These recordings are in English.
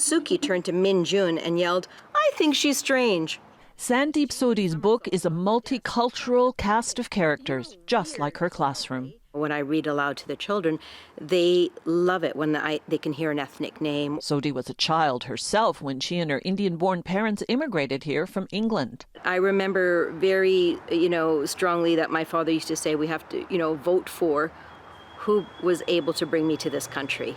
Suki turned to Min Jun and yelled, "I think she's strange." Sandeep Sodhi's book is a multicultural cast of characters, just like her classroom. When I read aloud to the children, they love it when they can hear an ethnic name. Sodhi was a child herself when she and her Indian-born parents immigrated here from England. I remember very, strongly that my father used to say we have to, vote for who was able to bring me to this country,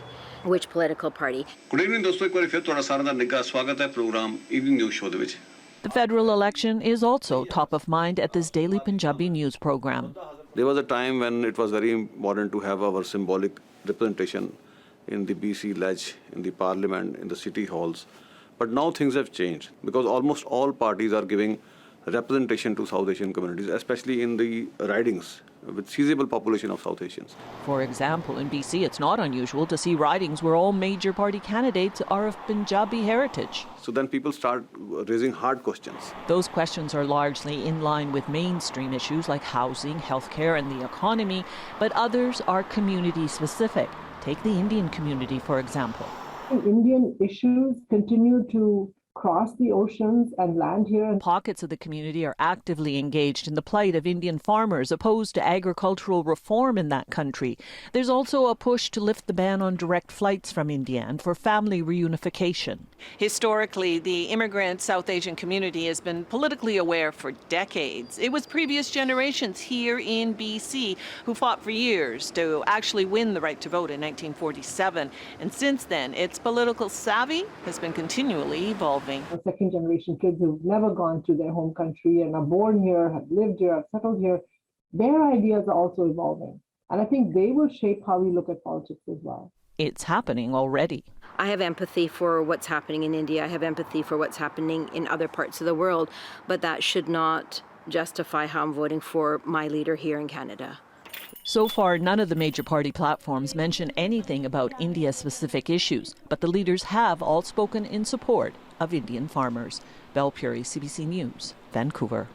which political party. Good evening, दोस्तों एक बार फिर ਤੁਹਾਡਾ ਸਾਰਿਆਂ ਦਾ ਨਿੱਘਾ ਸਵਾਗਤ ਹੈ programme evening news show ਦੇ ਵਿੱਚ। The federal election is also top of mind at this daily Punjabi news program. There was a time when it was very important to have our symbolic representation in the BC ledge, in the parliament, in the city halls. But now things have changed because almost all parties are giving representation to South Asian communities, especially in the ridings with sizable population of South Asians. For example, in BC, it's not unusual to see ridings where all major party candidates are of Punjabi heritage. So then people start raising hard questions. Those questions are largely in line with mainstream issues like housing, healthcare, and the economy, but others are community-specific. Take the Indian community, for example. Indian issues continue to cross the oceans and land here. Pockets of the community are actively engaged in the plight of Indian farmers opposed to agricultural reform in that country. There's also a push to lift the ban on direct flights from India and for family reunification. Historically, the immigrant South Asian community has been politically aware for decades. It was previous generations here in BC who fought for years to actually win the right to vote in 1947. And since then, its political savvy has been continually evolving. Second generation kids who've never gone to their home country and are born here, have lived here, have settled here, their ideas are also evolving. And I think they will shape how we look at politics as well. It's happening already. I have empathy for what's happening in India. I have empathy for what's happening in other parts of the world, but that should not justify how I'm voting for my leader here in Canada. So far, none of the major party platforms mention anything about India-specific issues, but the leaders have all spoken in support of Indian farmers. Belle Puri, CBC News, Vancouver.